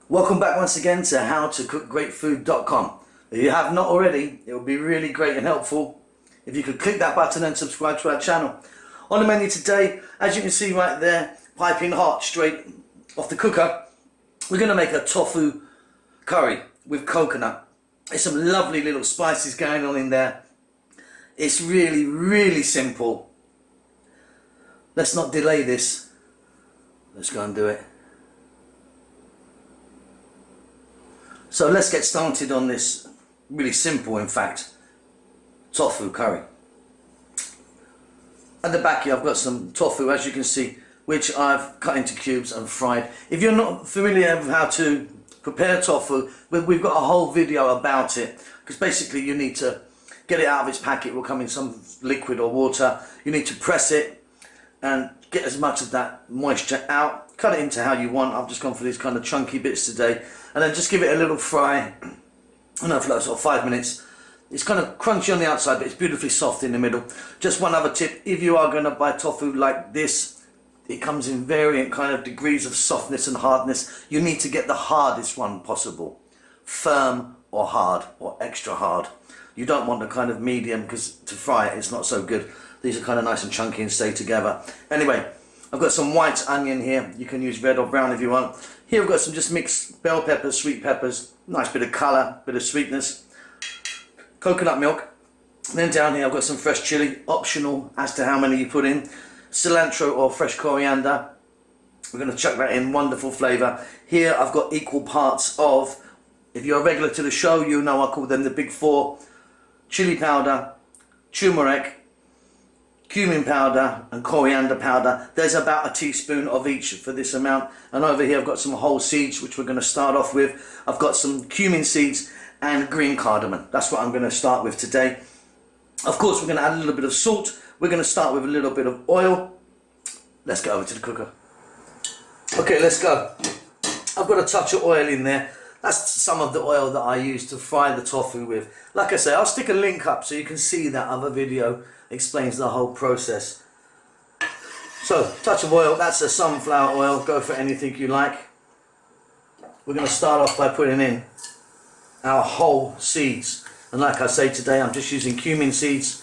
Welcome back once again to howtocookgreatfood.com. If you have not already, it would be really great and helpful if you could click that button and subscribe to our channel. On the menu today, as you can see right there, piping hot straight off the cooker, we're going to make a tofu curry with coconut. There's some lovely little spices going on in there. It's really simple. Let's not delay this. Let's go and do it. So let's get started on this really simple, in fact, tofu curry. At the back here I've got some tofu, as you can see, which I've cut into cubes and fried. If you're not familiar with how to prepare tofu, we've got a whole video about it, because basically you need to get it out of its packet. It will come in some liquid or water. You need to press it and get as much of that moisture out. Cut it into how you want. I've just gone for these kind of chunky bits today, and then just give it a little fry. I know, for like sort of 5 minutes. It's kind of crunchy on the outside, but it's beautifully soft in the middle. Just one other tip: if you are going to buy tofu like this, it comes in variant kind of degrees of softness and hardness. You need to get the hardest one possible, firm or hard or extra hard. You don't want the kind of medium, because to fry it, it's not so good. These are kind of nice and chunky and stay together. Anyway, I've got some white onion here. You can use red or brown if you want. Here I've got some just mixed bell peppers, sweet peppers, nice bit of colour, bit of sweetness, coconut milk. And then down here I've got some fresh chilli, optional as to how many you put in, cilantro or fresh coriander. We're going to chuck that in, wonderful flavour. Here I've got equal parts of, if you're a regular to the show, you know I call them the big four: chili powder, turmeric, cumin powder and coriander powder. There's about a teaspoon of each for this amount. And over here I've got some whole seeds, which we're going to start off with. I've got some cumin seeds and green cardamom. That's what I'm going to start with today. Of course, we're going to add a little bit of salt. We're going to start with a little bit of oil. Let's go over to the cooker. Okay, let's go. I've got a touch of oil in there. That's some of the oil that I use to fry the tofu with. Like I say, I'll stick a link up so you can see that other video. Explains the whole process. So, touch of oil, that's a sunflower oil. Go for anything you like. We're going to start off by putting in our whole seeds. And like I say, today I'm just using cumin seeds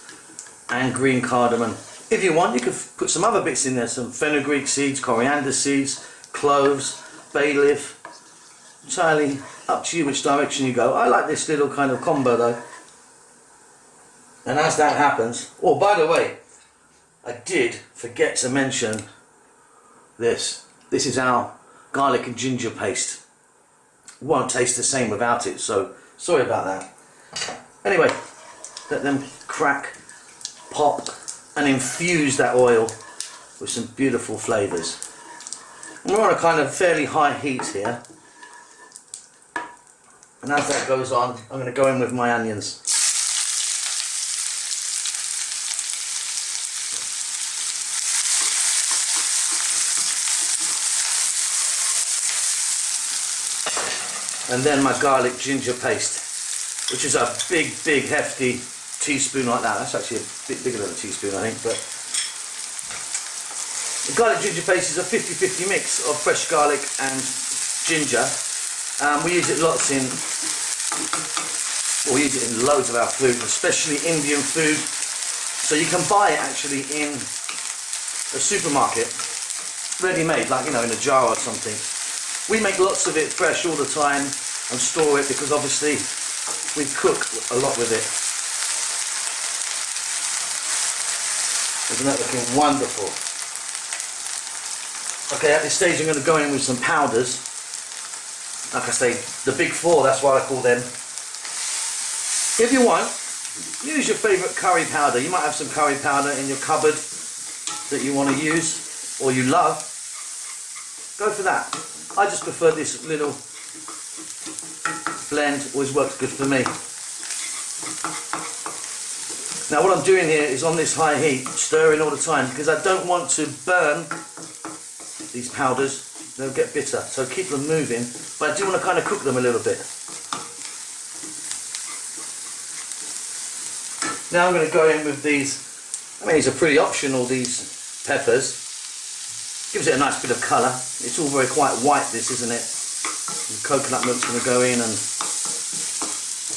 and green cardamom. If you want, you could put some other bits in there. Some fenugreek seeds, coriander seeds, cloves, bay leaf. Entirely up to you which direction you go. I like this little kind of combo though. And as that happens, oh, by the way, I did forget to mention this. This is our garlic and ginger paste. It won't taste the same without it, so sorry about that. Anyway, let them crack, pop, and infuse that oil with some beautiful flavours. We're on a kind of fairly high heat here. And as that goes on, I'm going to go in with my onions. And then my garlic ginger paste, which is a big hefty teaspoon like that. That's actually a bit bigger than a teaspoon, I think. But the garlic ginger paste is a 50-50 mix of fresh garlic and ginger. We use it lots in, or we use it in loads of our food, especially Indian food. So you can buy it actually in a supermarket, ready-made, like, you know, in a jar or something. We make lots of it fresh all the time and store it because obviously we cook a lot with it. Isn't that looking wonderful? Okay, at this stage I'm going to go in with some powders. Like I say, the big four, that's what I call them. If you want, use your favourite curry powder. You might have some curry powder in your cupboard that you want to use or you love. Go for that. I just prefer this little blend, always works good for me. Now what I'm doing here is on this high heat, stirring all the time, because I don't want to burn these powders. They'll get bitter, so keep them moving, but I do want to kind of cook them a little bit. Now I'm going to go in with these, I mean these are pretty optional, peppers. Gives it a nice bit of colour. It's all very quite white, this, isn't it? The coconut milk's going to go in, and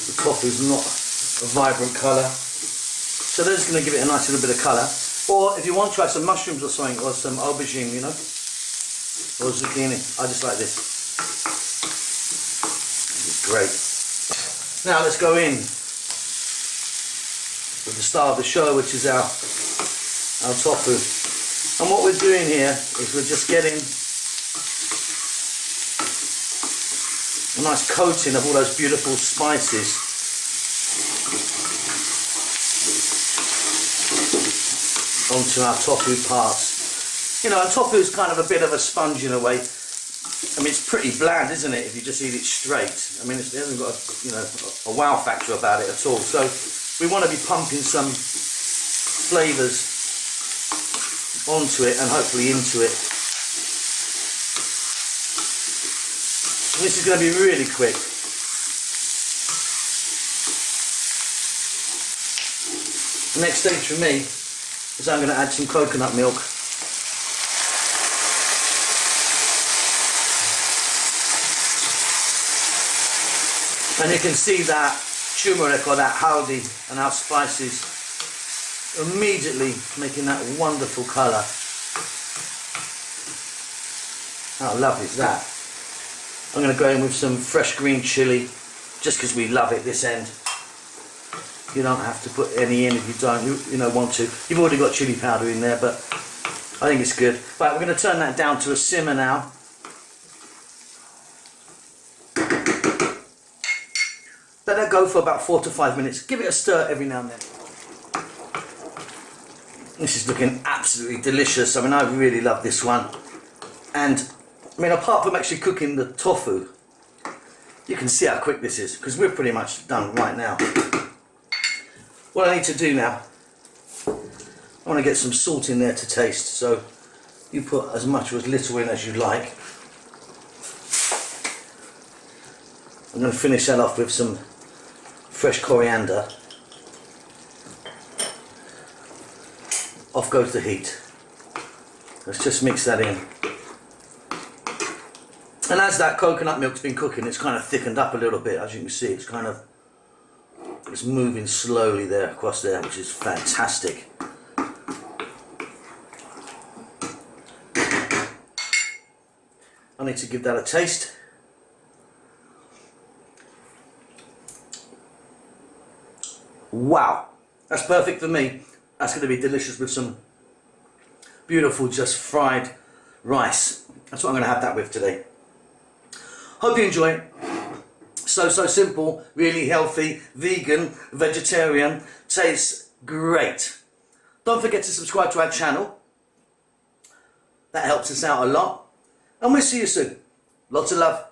the tofu's not a vibrant colour. So they're just going to give it a nice little bit of colour. Or if you want, try some mushrooms or something, or some aubergine, you know, or zucchini. I just like this. It's great. Now let's go in with the star of the show, which is our tofu. And what we're doing here is we're just getting a nice coating of all those beautiful spices. Onto our tofu parts. You know, and tofu is kind of a bit of a sponge in a way. I mean, it's pretty bland, isn't it, if you just eat it straight? I mean, it hasn't got a wow factor about it at all. So we want to be pumping some flavours onto it and hopefully into it. And this is going to be really quick. The next stage for me is I'm going to add some coconut milk. And you can see that turmeric or that haldi and our spices immediately making that wonderful colour. How lovely is that? I'm going to go in with some fresh green chilli, just because we love it this end. You don't have to put any in if you don't want to. You've already got chili powder in there, but I think it's good. Right, we're going to turn that down to a simmer now. Let that go for about 4 to 5 minutes. Give it a stir every now and then. This is looking absolutely delicious. I mean, I really love this one. And, I mean, apart from actually cooking the tofu, you can see how quick this is, because we're pretty much done right now. What I need to do now, I want to get some salt in there to taste, so you put as much or as little in as you like. I'm going to finish that off with some fresh coriander. Off goes the heat. Let's just mix that in. And as that coconut milk's been cooking, it's kind of thickened up a little bit. As you can see, it's moving slowly there across there, which is fantastic. I need to give that a taste. Wow, that's perfect for me. That's going to be delicious with some beautiful just fried rice. That's what I'm going to have that with today. Hope you enjoy it. So simple, really healthy, vegan, vegetarian, tastes great. Don't forget to subscribe to our channel. That helps us out a lot. And we'll see you soon. Lots of love.